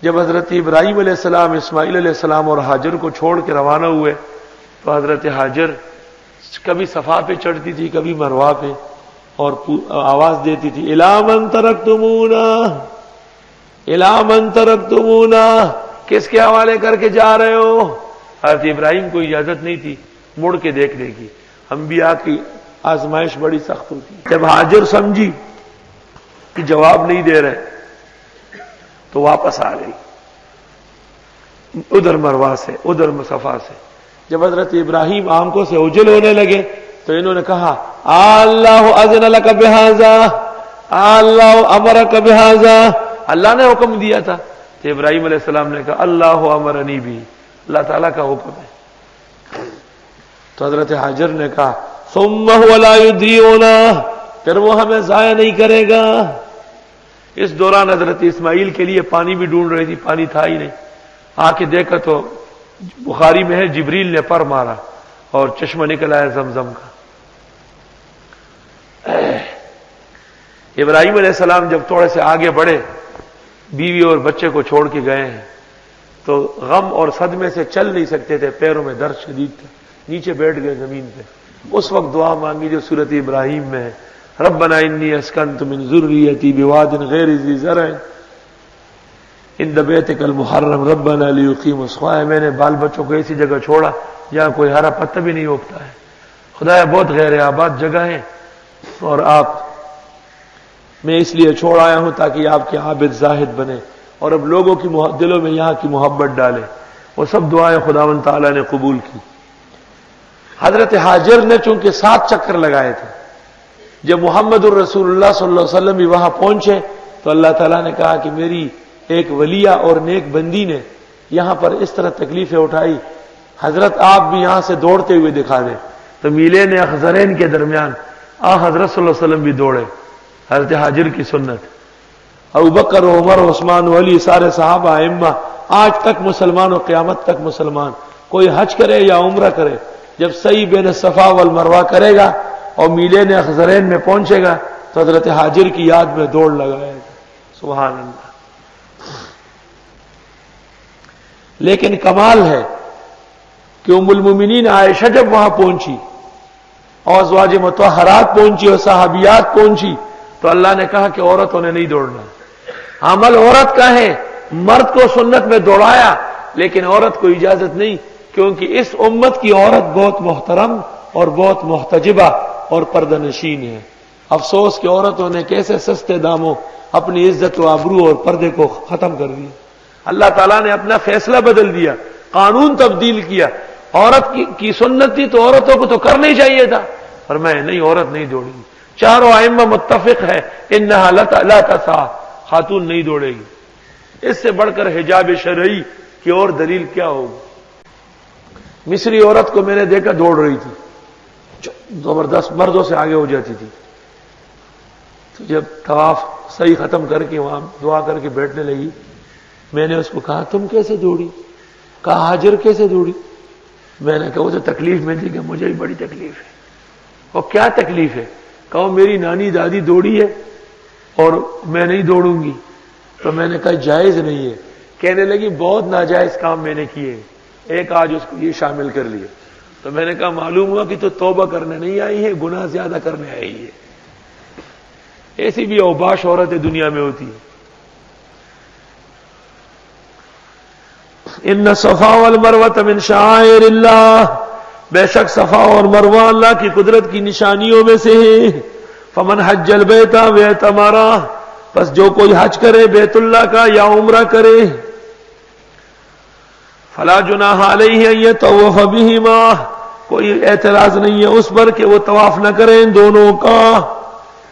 جب حضرت ابراہیم علیہ السلام اسماعیل علیہ السلام اور ہاجر کو چھوڑ کے روانہ ہوئے تو حضرت ہاجر کبھی صفا پہ چڑھتی تھی کبھی مروہ پہ اور آواز دیتی تھی الی من ترکتمونا الی من ترکتمونا، کس کے حوالے کر کے جا رہے ہو؟ حضرت ابراہیم کو اجازت نہیں تھی مڑ کے دیکھنے کی، انبیاء کی آزمائش بڑی سخت ہوتی ہے۔ جب ہاجر سمجھی کہ جواب نہیں دے رہے تو واپس آ گئی ادھر مروہ سے ادھر صفا سے۔ جب حضرت ابراہیم آنکھوں سے اوجھل ہونے لگے تو انہوں نے کہا اللہ اذن لک بہذا اللہ امرک بہذا، اللہ نے حکم دیا تھا۔ تو ابراہیم علیہ السلام نے کہا اللہ امرنی بھی، اللہ تعالیٰ کا حکم ہے۔ تو حضرت ہاجر نے کہا ثم هو لا یضیعنا، پھر وہ ہمیں ضائع نہیں کرے گا۔ اس دوران حضرت اسماعیل کے لیے پانی بھی ڈھونڈ رہی تھی، پانی تھا ہی نہیں۔ آ کے دیکھا تو بخاری میں ہے جبریل نے پر مارا اور چشمہ نکل آیا زمزم کا۔ ابراہیم علیہ السلام جب تھوڑے سے آگے بڑھے، بیوی اور بچے کو چھوڑ کے گئے ہیں، تو غم اور صدمے سے چل نہیں سکتے تھے، پیروں میں درد شدید تھا، نیچے بیٹھ گئے زمین پہ۔ اس وقت دعا مانگی جو سورۃ ابراہیم میں ہے، ربنا انی اسکنت من ذریتی بواد غیر ذی زرع عند بیتک المحرم ربنا لیقیموا الصلاۃ، میں نے بال بچوں کو ایسی جگہ چھوڑا جہاں کوئی ہرا پتا بھی نہیں اگتا ہے، خدایا بہت غیر آباد جگہ ہے، اور آپ میں اس لیے چھوڑ آیا ہوں تاکہ آپ کے عابد زاہد بنے اور اب لوگوں کی دلوں میں یہاں کی محبت ڈالے۔ وہ سب دعائیں خداوند تعالیٰ نے قبول کی۔ حضرت ہاجر نے چونکہ 7 چکر لگائے تھے، جب محمد الرسول اللہ صلی اللہ علیہ وسلم بھی وہاں پہنچے تو اللہ تعالیٰ نے کہا کہ میری ایک ولیہ اور نیک بندی نے یہاں پر اس طرح تکلیفیں اٹھائی، حضرت آپ بھی یہاں سے دوڑتے ہوئے دکھا دیں۔ تو میلین اخضرین کے درمیان حضرت صلی اللہ علیہ وسلم بھی دوڑے، حضرت ہاجر کی سنت۔ ابوبکر و عمر و عثمان و علی، سارے صحابہ ائمہ آج تک مسلمان و قیامت تک مسلمان، کوئی حج کرے یا عمرہ کرے، جب سعی بین الصفا والمروہ کرے گا اور میلین اخضرین میں پہنچے گا تو حضرت ہاجر کی یاد میں دوڑ لگائے گا۔ سبحان اللہ۔ لیکن کمال ہے کہ ام المومنین عائشہ جب وہاں پہنچی اور ازواج مطہرات پہنچی اور صحابیات پہنچی تو اللہ نے کہا کہ عورتوں نے نہیں دوڑنا، عمل عورت کا ہے، مرد کو سنت میں دوڑایا لیکن عورت کو اجازت نہیں، کیونکہ اس امت کی عورت بہت محترم اور بہت محتجبہ اور پردہ نشین ہے۔ افسوس کہ عورتوں نے کیسے سستے داموں اپنی عزت و آبرو اور پردے کو ختم کر دیا۔ اللہ تعالیٰ نے اپنا فیصلہ بدل دیا، قانون تبدیل کیا۔ عورت کی سنت تھی تو عورتوں کو تو کرنا ہی چاہیے تھا، فرمایا نہیں، عورت نہیں دوڑے گی۔ چاروں ائمہ متفق ہے انہا لا تسعی، خاتون نہیں دوڑے گی۔ اس سے بڑھ کر حجاب شرعی کی اور دلیل کیا ہوگی؟ مصری عورت کو میں نے دیکھا دوڑ رہی تھی، زبردست، مردوں سے آگے ہو جاتی تھی۔ تو جب طواف صحیح ختم کر کے وہاں دعا کر کے بیٹھنے لگی، میں نے اس کو کہا تم کیسے دوڑی؟ کہا ہاجر کیسے دوڑی؟ میں نے کہا وہ تو تکلیف میں تھی کہ مجھے بھی بڑی تکلیف ہے۔ اور کیا تکلیف ہے؟ کہا میری نانی دادی دوڑی ہے اور میں نہیں دوڑوں گی۔ تو میں نے کہا جائز نہیں ہے۔ کہنے لگی بہت ناجائز کام میں نے کیے، ایک آج اس کو یہ شامل کر لیا۔ تو میں نے کہا معلوم ہوا کہ تو توبہ کرنے نہیں آئی ہے، گناہ زیادہ کرنے آئی ہے۔ ایسی بھی اوباش عورتیں دنیا میں ہوتی ہیں۔ ان صفا والمروہ من شعائر اللہ، بے شک صفا اور مروہ اللہ کی قدرت کی نشانیوں میں سے ہے۔ فمن حج البیت واعتمر، پس جو کوئی حج کرے بیت اللہ کا یا عمرہ کرے، فلا جناح علیہ ان یطوف بہما، کوئی اعتراض نہیں ہے اس پر کہ وہ طواف نہ کریں ان دونوں کا۔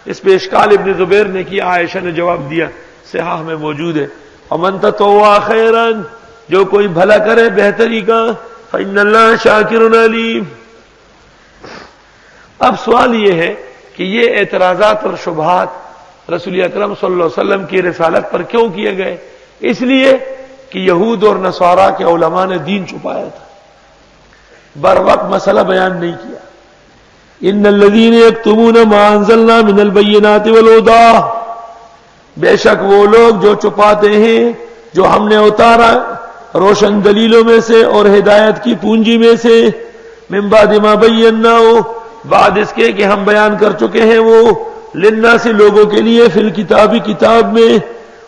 اس پہ اشکال ابن زبیر نے کیا، عائشہ نے جواب دیا، صحاح میں موجود ہے۔ ومن تطوع خیرا، جو کوئی بھلا کرے بہتری کا، فإن اللہ شاکر علیم۔ اب سوال یہ ہے کہ یہ اعتراضات اور شبہات رسول اکرم صلی اللہ علیہ وسلم کی رسالت پر کیوں کیے گئے؟ اس لیے کہ یہود اور نصارہ کے علماء نے دین چھپایا تھا، بر وقت مسئلہ بیان نہیں کیا۔ ان الذین یکتمون ما انزلنا من البینات والہدی، بے شک وہ لوگ جو چھپاتے ہیں جو ہم نے اتارا روشن دلیلوں میں سے اور ہدایت کی پونجی میں سے، من بعد ما بیناہ، بعد اس کے کہ ہم بیان کر چکے ہیں وہ، للناس لوگوں کے لیے، فی الکتاب کتاب میں،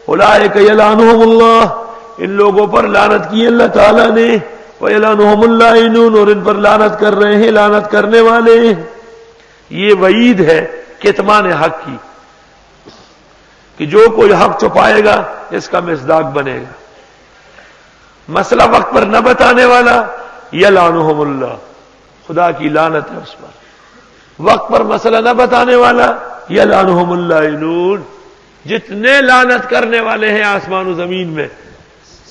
اولئک یلعنہم اللہ، ان لوگوں پر لعنت کی اللہ تعالیٰ نے، ویلعنہم اللائنون، اور ان پر لعنت کر رہے ہیں لعنت کرنے والے۔ یہ وعید ہے کتمان حق کی کہ جو کوئی حق چھپائے گا اس کا مصداق بنے گا۔ مسئلہ وقت پر نہ بتانے والا، یلعنہم اللہ، خدا کی لعنت ہے اس پر۔ وقت پر مسئلہ نہ بتانے والا، یلعنہم اللائنون، جتنے لعنت کرنے والے ہیں آسمان و زمین میں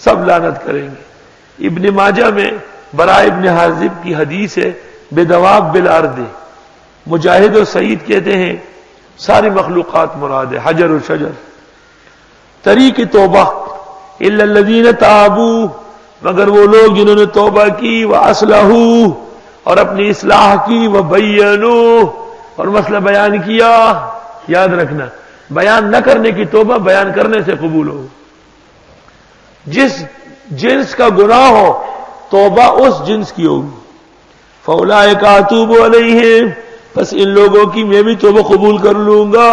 سب لعنت کریں گے۔ ابن ماجہ میں براء ابن حازب کی حدیث ہے، بدواب بالارض، مجاہد و سعید کہتے ہیں ساری مخلوقات مراد ہے، حجر و شجر۔ طریق توبہ، الا الذین تابوا، مگر وہ لوگ جنہوں نے توبہ کی، واصلحوا، اور اپنی اصلاح کی، وبینوا، اور مسئلہ بیان کیا۔ یاد رکھنا، بیان نہ کرنے کی توبہ بیان کرنے سے قبول ہو۔ جس جنس کا گناہ ہو توبہ اس جنس کی ہوگی۔ فاولئک اتوب علیہم، بس ان لوگوں کی میں بھی توبہ قبول کر لوں گا،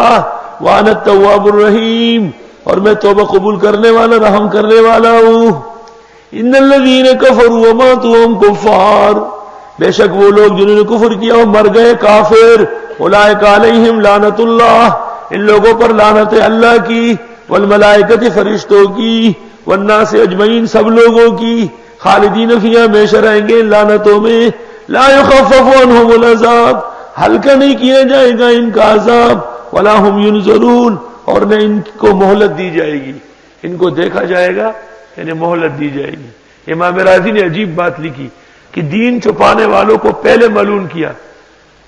وانا التواب الرحیم، اور میں توبہ قبول کرنے والا رحم کرنے والا ہوں۔ ان الذین کفروا وماتوا وهم کفار، بے شک وہ لوگ جنہوں نے کفر کیا وہ مر گئے کافر۔ اولئک علیہم لعنت اللہ، ان لوگوں پر لعنت اللہ کی، والملائکۃ فرشتوں کی، والناس اجمعین سب لوگوں کی، خالدین فیہا ہمیشہ رہیں گے لعنتوں میں۔ لا یخفف عنہم العذاب، ہلکا نہیں کیا جائے گا ان کا عذاب، ولا ہم ینظرون، اور نہ ان کو مہلت دی جائے گی، ان کو دیکھا جائے گا یعنی مہلت دی جائے گی۔ امام راضی نے عجیب بات لکھی کہ دین چھپانے والوں کو پہلے ملعون کیا،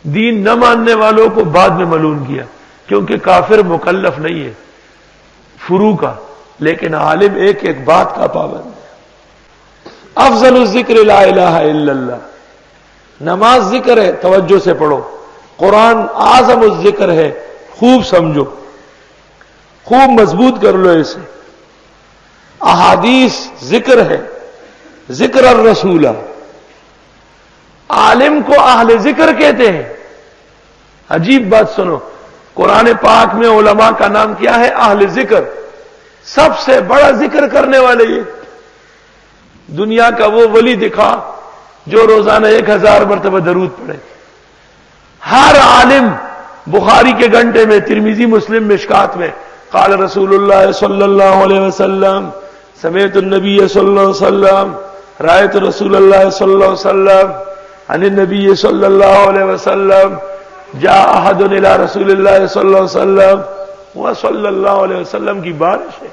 دین نہ ماننے والوں کو بعد میں ملعون کیا، کیونکہ کافر مکلف نہیں ہے فروع کا، لیکن عالم ایک ایک بات کا پابند ہے۔ افضل الذکر لا الہ الا اللہ، نماز ذکر ہے، توجہ سے پڑھو۔ قرآن اعظم الذکر ہے، خوب سمجھو، خوب مضبوط کر لو اسے۔ احادیث ذکر ہے، ذکر الرسول، عالم کو اہل ذکر کہتے ہیں۔ عجیب بات سنو، قرآن پاک میں علماء کا نام کیا ہے؟ اہل ذکر، سب سے بڑا ذکر کرنے والے یہ۔ دنیا کا وہ ولی دکھا جو روزانہ 1000 مرتبہ درود پڑھے۔ ہر عالم بخاری کے گھنٹے میں، ترمذی، مسلم، مشکات میں، قال رسول اللہ صلی اللہ علیہ وسلم، سمعت النبی صلی اللہ علیہ وسلم، رأیت رسول اللہ صلی اللہ علیہ وسلم، عن النبی صلی اللہ علیہ وسلم، جاء احد الى رسول اللہ صلی اللہ علیہ وسلم، وہ صلی اللہ علیہ وسلم کی بارش ہے۔